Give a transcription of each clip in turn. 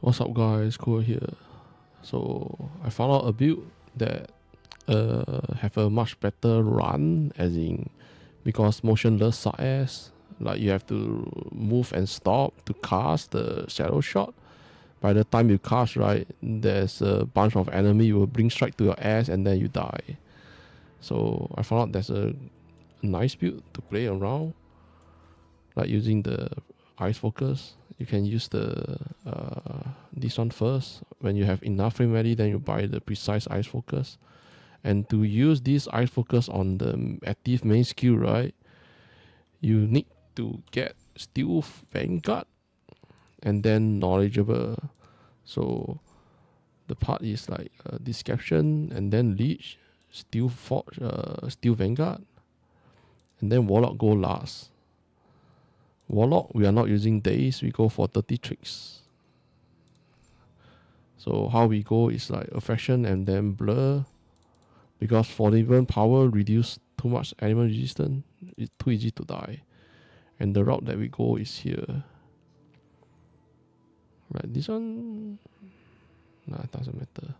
What's up guys, Cool here. So I found out a build that have a much better run, as in because motionless suck ass, like you have to move and stop to cast the shadow shot. By the time you cast, right, there's a bunch of enemy will bring strike to your ass and then you die. So I found out there's a nice build to play around, like using the ice focus. You can use the this one first. When you have enough frame ready, then you buy the precise ice focus. And to use this ice focus on the active main skill, right, you need to get Steel Vanguard and then knowledgeable. So the part is like this caption and then Leech, Steel Vanguard, and then Warlock go last. Warlock, we are not using days, we go for 30 tricks. So how we go is like affection and then blur, because for even power reduce too much element resistance, it's too easy to die. And the route that we go is here. Right, this one, nah, it doesn't matter.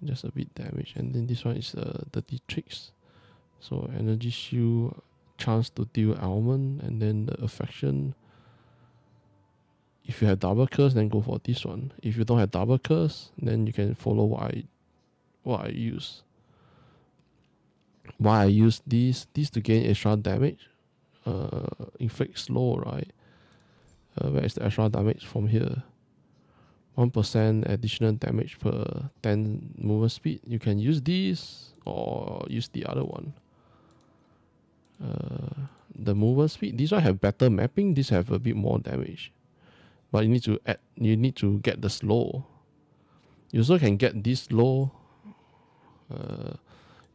Just a bit damage. And then this one is 30 tricks. So energy shield, chance to deal almond, and then the affection. If you have double curse, then go for this one. If you don't have double curse, then you can follow what I use. Why I use this to gain extra damage. Inflict slow, right? Where is the extra damage from here? 1% additional damage per 10 movement speed. You can use this or use the other one. The movement speed. This one have better mapping. This have a bit more damage. But you need to get the slow. You also can get this slow. You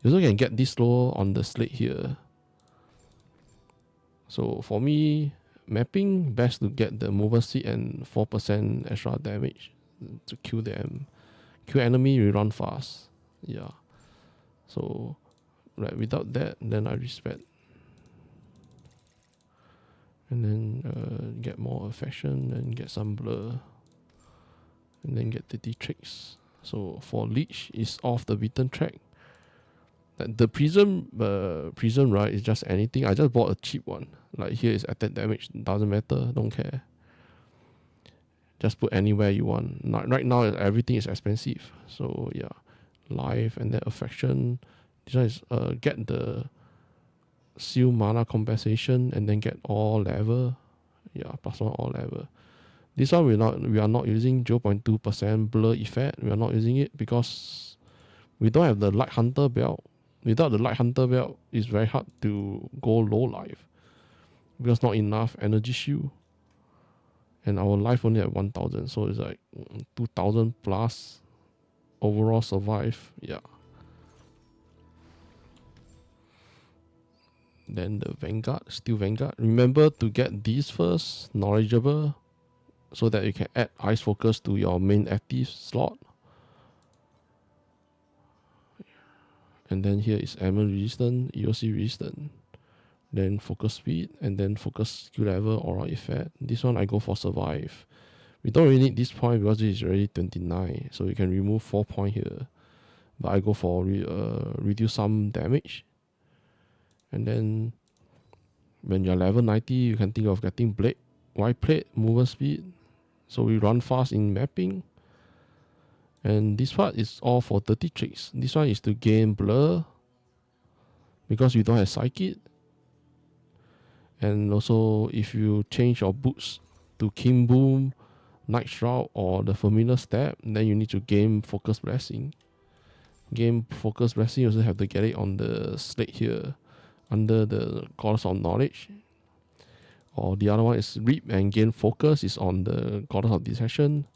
also can get this slow on the slate here. So for me, mapping, best to get the movement speed and 4% extra damage to kill them. Kill enemy, we run fast. Yeah. So right, without that, then I respect. And then get more affection and get some blur. And then get 30 tricks. So for Leech, is off the beaten track. The prism right, is just anything. I just bought a cheap one. Like here is attack damage, doesn't matter, don't care. Just put anywhere you want. Right now everything is expensive. So yeah, life and then affection. This one is get the seal mana compensation and then get all level. Yeah, +1 all level. This one we are not using 0.2% blur effect. We are not using it because we don't have the Light Hunter belt. Without the Light Hunter belt, it's very hard to go low life because not enough energy shield. And our life only at 1000, so it's like 2000 plus overall survive. Yeah. Then the Vanguard, Steel Vanguard. Remember to get these first, knowledgeable, so that you can add ice focus to your main active slot. And then here is element resistant, EOC resistant. Then focus speed, and then focus skill level, aura effect. This one I go for survive. We don't really need this point because this is already 29, so we can remove 4 points here. But I go for reduce some damage. And then when you're level 90, you can think of getting blade, white plate, movement speed. So we run fast in mapping. And this part is all for 30 tricks. This one is to gain blur because we don't have psychic. And also if you change your boots to Kim Boom, Night Shroud or the familiar step, then you need to gain focus blessing. Gain focus blessing, you also have to get it on the slate here under the Goddess of Knowledge. Or the other one is reap and gain focus is on the Goddess of Detection.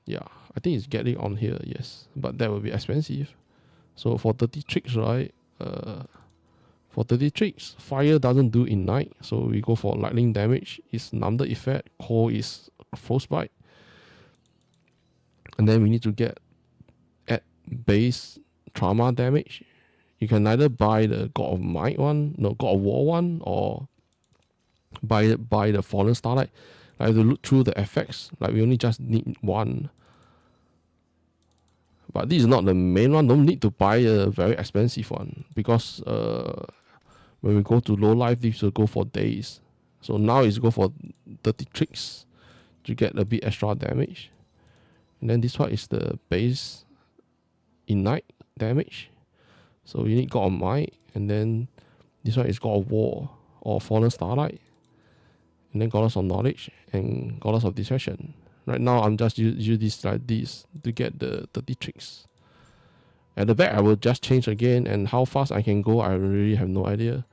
Yeah, I think it's getting on here, yes. But that will be expensive. So for 30 tricks, right? For 30 tricks, fire doesn't do in night. So we go for lightning damage. It's numbed effect. Cold is frostbite. And then we need to get at base trauma damage. You can either buy the God of Might one, no, God of War one, or buy the Fallen Starlight. I have to look through the effects. Like we only just need one. But this is not the main one. Don't need to buy a very expensive one because when we go to low life, this will go for days. So now it's go for 30 tricks to get a bit extra damage. And then this one is the base Ignite damage. So you need God of Might, and then this one is God of War or Fallen Starlight, and then Goddess of Knowledge and Goddess of Distraction. Right now I'm just use this like this to get the 30 tricks. At the back I will just change again, and how fast I can go I really have no idea.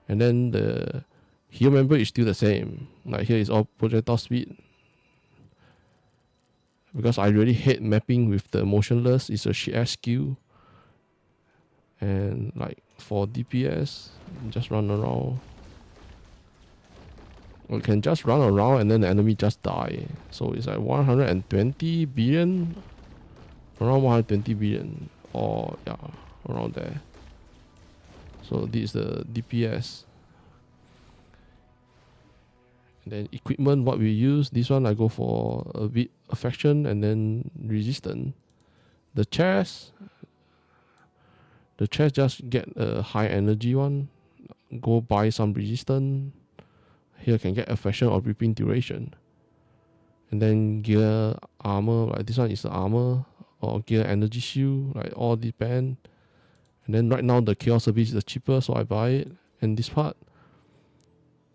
And then the hero member is still the same. Like here is all projectile speed. Because I really hate mapping with the motionless, it's a shit ass skill. And like for DPS, just run around. We can just run around and then the enemy just die. So it's like 120 billion, around 120 billion, or yeah, around there. So this is the DPS. And then equipment, what we use, this one I go for a bit affection and then resistant. The chest just get a high energy one. Go buy some resistant. Here can get affection or ripping duration. And then gear armor, like this one is the armor, or gear energy shield, like all depend. And then right now the chaos service is the cheaper, so I buy it. And this part,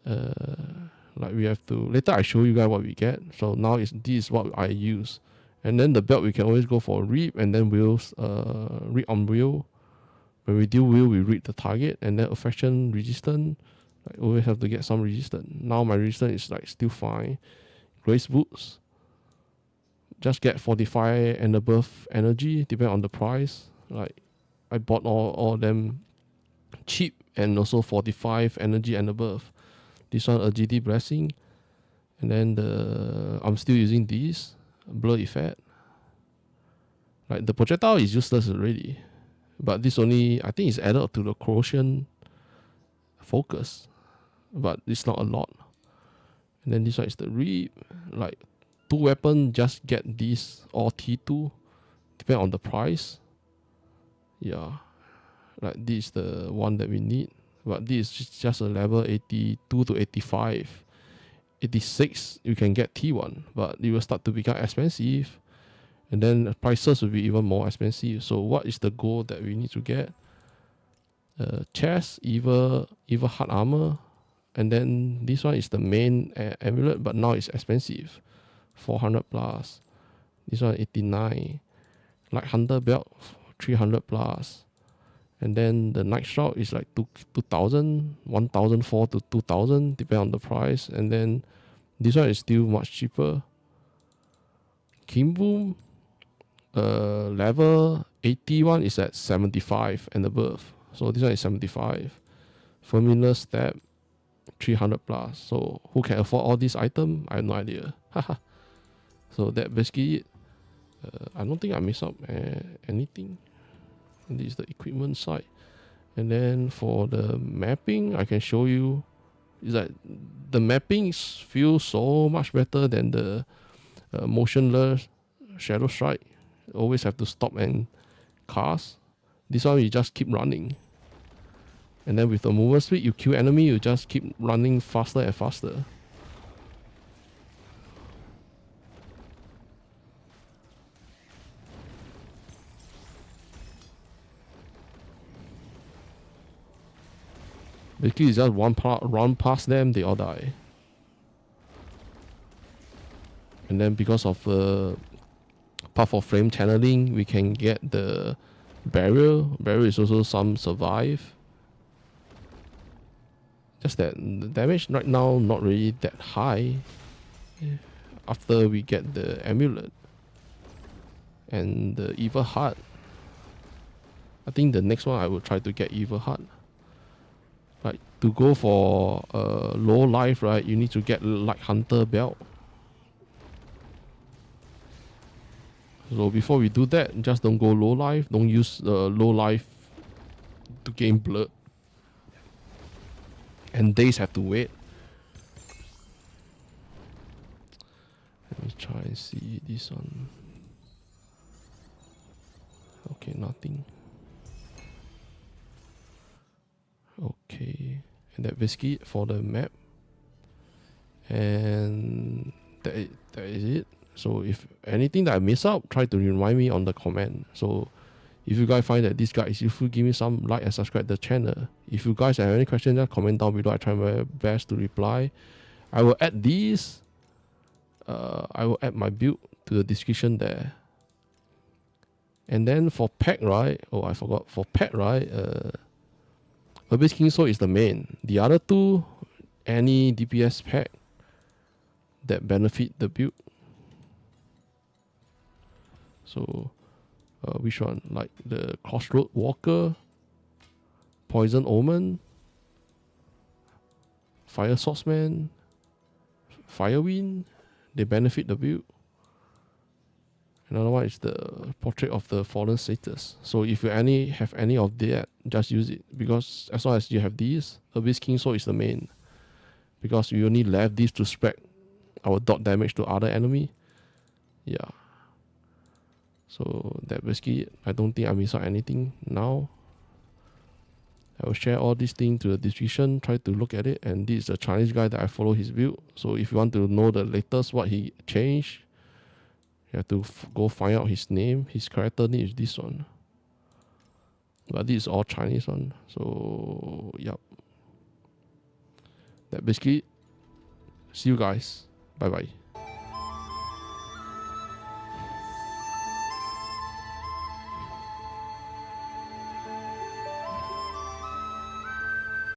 like we have to, later I show you guys what we get. So now this is what I use. And then the belt we can always go for rip, and then wheels, rip on wheel. When we deal wheel, we read the target, and then affection resistant. I always have to get some resistant. Now my resistance is like still fine. Grace boots, just get 45 and above energy, depending on the price. Like I bought all them cheap and also 45 energy and above. This one a GD blessing, and then I'm still using this blur effect. Like the projectile is useless already, but this only I think is added to the corrosion focus, but it's not a lot. And then this one is the rip. Like 2 weapon, just get this or T2, depend on the price. Yeah, like this is the one that we need. But this is just a level 82 to 85. 86 you can get T1, but it will start to become expensive, and then prices will be even more expensive. So what is the goal that we need to get? Chest, evil heart armor, and then this one is the main amulet, but now it's expensive, 400 plus. This one 89. Light hunter belt, 300 plus. And then the night shroud is like 2000, 1004 to 2000, depending on the price. And then this one is still much cheaper. King Boom, level 81 is at 75 and above. So this one is 75. Familiar Step, 300 plus. So who can afford all these items? I have no idea. So that basically it. I don't think I miss up anything. This is the equipment side. And then for the mapping, I can show you. Is that the mapping feels so much better than the motionless shadow strike. Always have to stop and cast. This one you just keep running. And then with the movement speed, you kill enemy, you just keep running faster and faster. Basically, it's just run past them, they all die. And then because of path of flame channeling, we can get the barrier. Barrier is also some survive. Just that the damage right now not really that high. After we get the amulet and the evil heart, I think the next one I will try to get evil heart. Like to go for low life, right? You need to get light hunter belt. So before we do that, just don't go low life. Don't use low life to gain blood. And days have to wait. try and see this one. Okay, nothing. Okay, and that basically it for the map. And that is it. So if anything that I miss out, try to remind me on the comment. So if you guys find that this guide is useful, give me some like and subscribe to the channel. If you guys have any questions, just comment down below. I try my best to reply. I will add these. I will add my build to the description there. And then for pack, right? Oh, I forgot. For pack, right? Abyss King Sword is the main. The other two, any DPS pack that benefit the build. So, which one? Like the Crossroad Walker, Poison Omen, Fire Swordsman, Firewind, they benefit the build. Another one is the Portrait of the Fallen Status. So if you have any of that, just use it. Because as long as you have these, Abyss King Sword is the main. Because we only left these to spread our dot damage to other enemy. Yeah. So that basically it. I don't think I miss out anything now. I will share all these things to the description. Try to look at it. And this is a Chinese guy that I follow his build. So if you want to know the latest, what he changed, you have to go find out his name. His character name is this one. But this is all Chinese one. So, yep. That basically it. See you guys. Bye bye.